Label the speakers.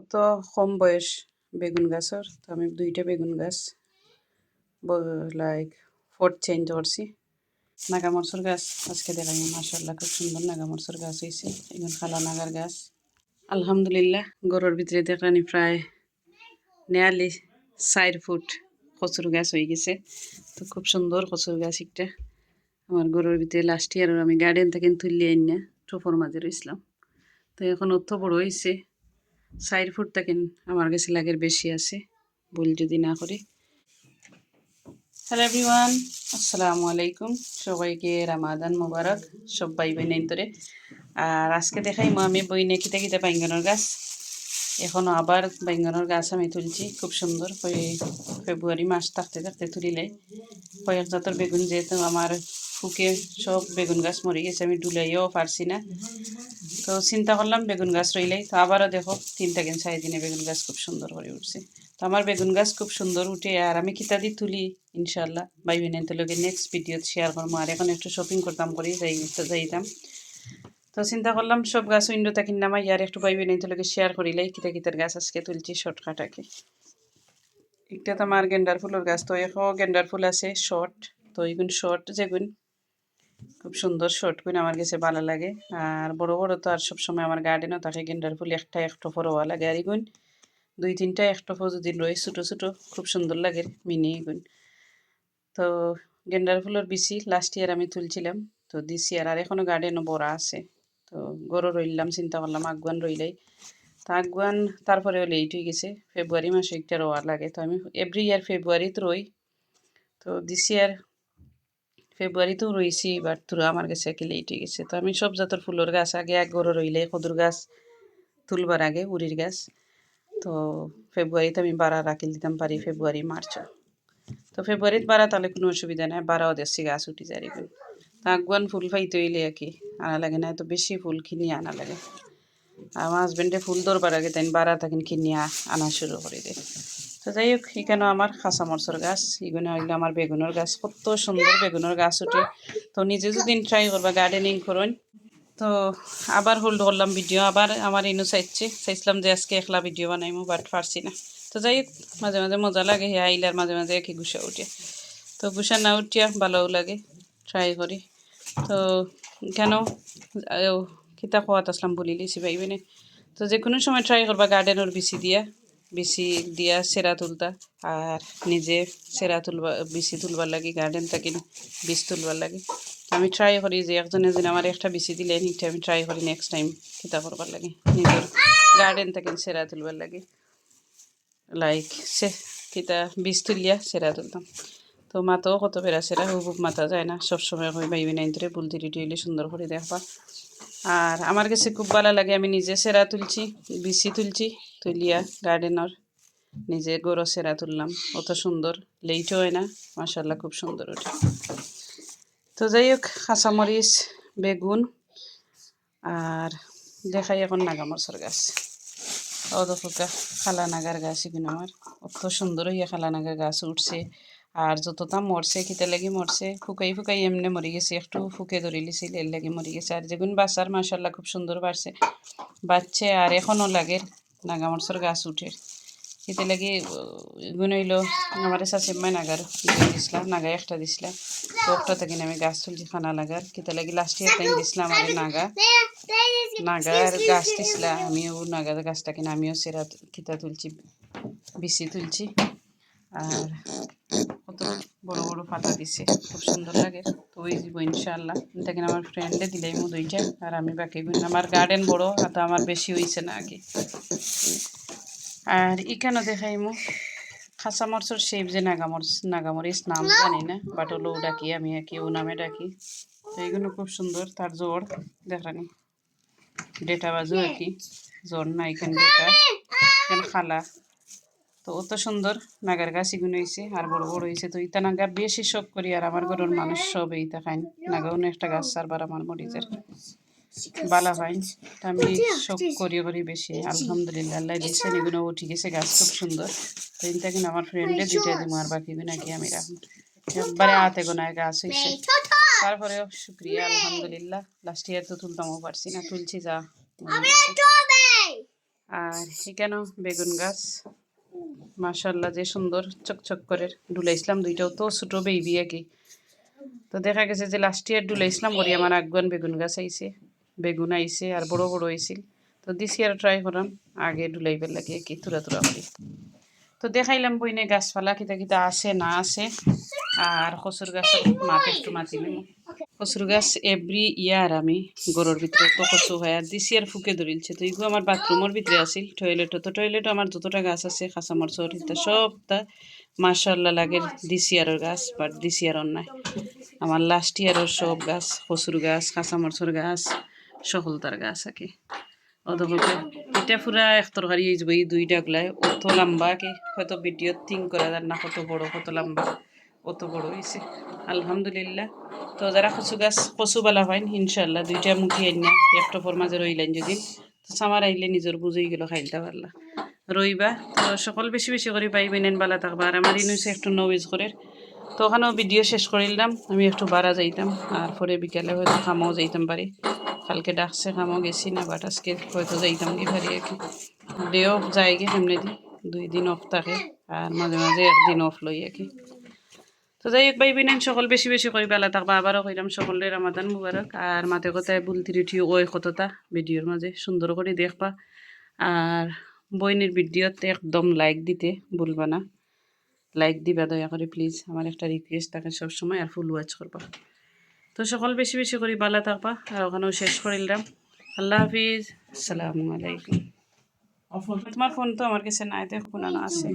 Speaker 1: অত কম বয়স বেগুন গাছের, তো আমি 2টা বেগুন গাছ লাইক ফোর্থ চেঞ্জ করছি। নাগামরচর গাছ আজকে দেখাই, মাশাআল্লাহ খুব সুন্দর নাগামরচর গাছ হয়েছে। এগুলো খালা নাগার গাছ। আলহামদুলিল্লাহ গরুর ভিতরে দেখানি প্রায় নিয়ারলি 4 ফুট কচুর গাছ হয়ে গেছে। তো খুব সুন্দর কচুর গাছ একটা আমার গরুর ভিতরে লাস্ট ইয়ার আমি গার্ডেন থেকে তুললে আইন না টোপর মাঝে রইছিলাম। তো এখন অত বড় হয়েছে, 4 ফুট থেকে আমার কাছে লাগের বেশি আছে ভুল যদি না করি। হ্যালো এভরিওয়ান, আসসালামু আলাইকুম। সবাইকে রামাদান মোবারক, সবাই বইনের ধরে। আর আজকে দেখাই আমি বইনে কিতা কিতা বাইঙ্গনের গাছ। এখনও আবার বাইঙ্গনের গাছ আমি তুলছি, খুব সুন্দর। ফেব্রুয়ারি মাস থাকতে থাকতে তুলিলে কয়েক জাতের বেগুন, যেহেতু আমার ফুকে সব বেগুন গাছ মরে গেছে, আমি ডুলাইও পারছি না। তো চিন্তা করলাম বেগুন গাছ রইলেই, তো আবারও দেখো 3 থেকে 4 দিনে বেগুন গাছ খুব সুন্দর করে উঠছে। তো আমার বেগুন গাছ খুব সুন্দর উঠে, আর আমি কিতা দিয়ে তুলি ইনশাল্লাহ ভাই বোনের লগে নেক্সট ভিডিও শেয়ার করবো। আর এখন একটু শপিং করতাম করি যাইতাম, তো চিন্তা করলাম সব গাছ উইন্ডোতে কিনা আমার ইয়ার একটু ভাই বোনের লগে শেয়ার করিলাই কিতা কিতার গাছ আজকে তুলছি শর্টকাটাকে। একটা তো আমার গেন্ডার ফুলের গাছ, তো এখন গেন্ডার ফুল আছে শর্ট, তো এইগুন শর্ট যেগুন খুব সুন্দর শর্ট গুণ আমার কাছে ভালো লাগে। আর বড় বড় তো আর সবসময় আমার গার্ডেনও থাকে, গেন্ডার ফুল একটা একটো ফরোয়া লাগে। আর এগুন 2-3টা একটো ফো যদি রয়ে ছোটো ছোটো খুব সুন্দর লাগে মিনি এগুন। তো গেন্ডার ফুলের বিচি লাস্ট ইয়ার আমি তুলছিলাম, তো দিস ইয়ার আর এখনও গার্ডেনও বড় আছে। তো গরু রইলাম, চিন্তা করলাম আগুয়ান রইলাই। তো আগুয়ান তারপরেও লেট হয়ে গেছে, ফেব্রুয়ারি মাসে একটা রোয়া লাগে। তো আমি এভরি ইয়ার ফেব্রুয়ারিতে রই, তো দিস ইয়ার ফেব্রুয়ারিতেও রয়েছি, বাট তুলো আমার কাছে একে লেট হয়ে গেছে। তো আমি সব জাতের ফুলের গাছ আগে এক গরু রইলে কদুর গাছ তুলবার আগে উড়ির গাছ, তো ফেব্রুয়ারিতে আমি বাড়া রাখিল দিতাম পারি, ফেব্রুয়ারি মার্চ। তো ফেব্রুয়ারিতে বাড়া তাহলে কোনো অসুবিধা নাই, বাড়াও দেশি গাছ উঠি যাই। তা আগুয়ান ফুল পাইতে হইলে আর কি আনা লাগে না, তো বেশি ফুল কিনে আনা লাগে। আমার হাজবেন্ডে ফুল ধরবার আগে তাই বাড়া থাকেন কিনে আনা শুরু করে দেয়। তো যাই হোক, এখানেও আমার খাসা মরচর গাছ, এগুলো হইলো আমার বেগুনের গাছ। কত সুন্দর বেগুনের গাছ উঠে। তো নিজে যদি ট্রাই করবা গার্ডেনিং করুন। তো আবার হোল্ড করলাম ভিডিও, আবার আমার ইনু চাইছিলাম যে আজকে একলা ভিডিও বানাইমু, বাট পারছি না। তো যাই হোক, মাঝে মাঝে মজা লাগে, হ্যাঁ আইলার মাঝে মাঝে একই গুছা উঠে। তো গুছা না উঠিয়া ভালোও লাগে, ট্রাই করি। তো কেন কিতা খোয়াত আসলাম বলি লিছি ভাইবেনে। তো যে কোনো সময় ট্রাই করবা গার্ডেনের বিচি দিয়া সেরা তুলতা, আর নিজে সেরা তুলবা বিচি তুলবার লাগে, গার্ডেন থাকি বীজ তুলবার লাগে। আমি ট্রাই করি যে একজনে যেন আমার একটা বিচি দিলে নিতে, আমি ট্রাই করি নেক্সট টাইম কিতা করবার লাগে, নিজের গার্ডেন থাকি সেরা তুলবার লাগে। লাইক কিতা বীজ তুলিয়া সেরা তুলতাম। তো মাথাও কত বেড়া সেরা হুবুব মাথা যায় না, সবসময় হয় বাইবি নাইন ধরে বুলতি টিউলি সুন্দর করে দেখবা। আর আমার কাছে খুব ভালো লাগে, আমি নিজে সেরা তুলছি, বিচি তুলছি, তুলিয়া গার্ডেনের নিজে গরো সেরা তুললাম। অত সুন্দর লেইটও হয় না, মাশাআল্লাহ খুব সুন্দর ওঠে। তো যাই হোক, কাঁচামরিচ, বেগুন, আর দেখাই এখন নাগামরচর গাছ। ও দেখো খালা নাগার গাছ এগুলো আমার অত সুন্দর হইয়া খালা নাগার গাছ উঠছে। আর যতটা মরছে কিতা লাগি মরছে, ফুকাই এমনি মরি গেছে, একটু ফুকে ধরে লিছিল এর লাগি মরি গেছে। আর যেগুন বাচ্চার মাশাআল্লাহ খুব সুন্দর বাড়ছে আর এখনও লাগে নাগামরচর গাছ উঠে। কিতা লাগি এগুন হইলো আমার শাশুড়ি নাগার দিছিলাম, নাগায় একটা দিছিলাম, তো একটা থেকে আমি গাছ তুলছি খানা লাগার। কিতা লাগি লাস্ট ইয়ার টাইম দিছিলাম আর নাগার গাছ দিছিলাম, আমিও নাগার গাছটা কিনা আমিও সেরা কিতা তুলছি, বিচি তুলছি। আর কত বড় বড় পাতা দিছে, খুব সুন্দর লাগে। তো ওই দিব ইনশাআল্লাহ, দেখেন আমার ফ্রেন্ডে দিলাই মু 2টা, আর আমি বাকি আমার গার্ডেন বড়, তো আমার বেশি হয়েছে না আগে। আর এখানে দেখাই মু খাসা মরচর শেপ যে নাগামরিচ নাম জানি না, বাট হলো ডাকি আমি আর কি ও নামে ডাকি। তো এইগুলো খুব সুন্দর, তার জোর দেখানি ডেটা বাজু আর কি, জোর না এখানে ডেটা এখানে খালা। তো অত সুন্দর নাগার গাছ এগুলো হয়েছে আর বড় বড় হয়েছে। তো ইতা নাগা বেশি শখ করি, আর আমার ঘরের মানুষ সব এইটা খাইন নাগাও একটা গাছ সারবার আমার মরিচের বালা ভাই। আমি শখ করি বেশি, আলহামদুলিল্লাহ আল্লাহ দিয়েছেন এগুলো উঠে গেছে গাছ খুব সুন্দর। তো এইটা কিন্তু আমার ফ্রেন্ডে 2টা দিব, আর বাকি নাকি আমি রাখুন একবারে হাতে গোনায় গাছ হয়েছে। তারপরেও শুক্রিয়া আলহামদুলিল্লাহ, লাস্ট ইয়ার তো তুলতামও পারছি না, তুলছি যা। আর এখানেও বেগুন গাছ মাশাআল্লাহ যে সুন্দর চকচক করে ডুলাইছিলাম, দুইটাও তো ছোটো বেবি কি। তো দেখা গেছে যে লাস্ট ইয়ার ডুলাইছিলাম বলি আমার আগুয়ান বেগুন গাছ আইছে, বেগুন আইছে আর বড় বড় হয়েছিল। তো দিস ইয়ার ট্রাই করাম আগে ডুলাইবার লাগে কি তুরা তুরা করি। তো দেখাইলাম বইনে গাছপালা কিতা কিতা আছে না আছে। আর কচুর গাছের মাঠ একটু মাতি নেব। কচুর গাছ এভরি ইয়ার আমি গরুর ভিতরে তো কচু হয় আর দিস ইয়ার ফুকে ধরিলছে। তো এইগুলো আমার বাথরুমের ভিতরে আছিল, টয়লেটও তো টয়লেটও আমার যতটা গাছ আছে কাঁচামরচর এটা সবটা মাশাআল্লাহ লাগে দিস ইয়ারের গাছ, বাট দিস ইয়ারের নাই আমার লাস্ট ইয়ারের সব গাছ, কচুর গাছ কাঁচামরচর গাছ সকলতার গাছ আর কি। অদকে এটা পুরা এক তরকারি হয়ে যাবে এই দুইটা গুলাই অত লম্বা কি হয়তো ভিডিও থিঙ্ক করা যায় না, কত বড় কত লম্বা অত বড় হয়েছে আলহামদুলিল্লাহ। তো যারা কচু গাছ কচু বালা পাইন ইনশাল্লাহ দুইটা মুখি আইন না একটা ফোর মাঝে রইলেন যদি তো সামার আইলে নিজের বুঝেই গেল খাইলতে পারলা রইবা। তো সকল বেশি বেশি করে পাইবেন বালা থাকবা। আর আমার ইনুসে একটু নবেজ করে তো ওখানেও ভিডিও শেষ করিলাম, আমি একটু বাড়া যাইতাম আর পরে বিকালে হয়তো খামাও যাইতাম পারি। কালকে ডাকছে খামাও গেছি না, বাট আজকে হয়তো যাইতাম কি পারি আর কি। ডে অফ যায় কি এমনি দি 2 দিন অফ থাকে আর মাঝে মাঝে একদিন অফ লই আর কি। তো যাই হোক ভাই বিনাইন সকল বেশি বেশি করে বেলা থাকবা। আবারও কইলাম সকলের রমাদান মুবারক। আর মাতে কথায় বুলতি উঠি ওই কতটা ভিডিওর মাঝে সুন্দর করে দেখবা। আর বইনের ভিডিওতে একদম লাইক দিতে ভুলবা না, লাইক দিবা দয়া করে প্লিজ, আমার একটা রিকোয়েস্ট থাকে সবসময়। আর ফুল ওয়াচ করবা। তো সকল বেশি বেশি করে ভালো থাকবা। আর ওখানেও শেষ করিলাম। আল্লাহ হাফিজ, আসসালামু আলাইকুম। তোমার ফোন তো আমার কাছে নাই, দেখো না আছে।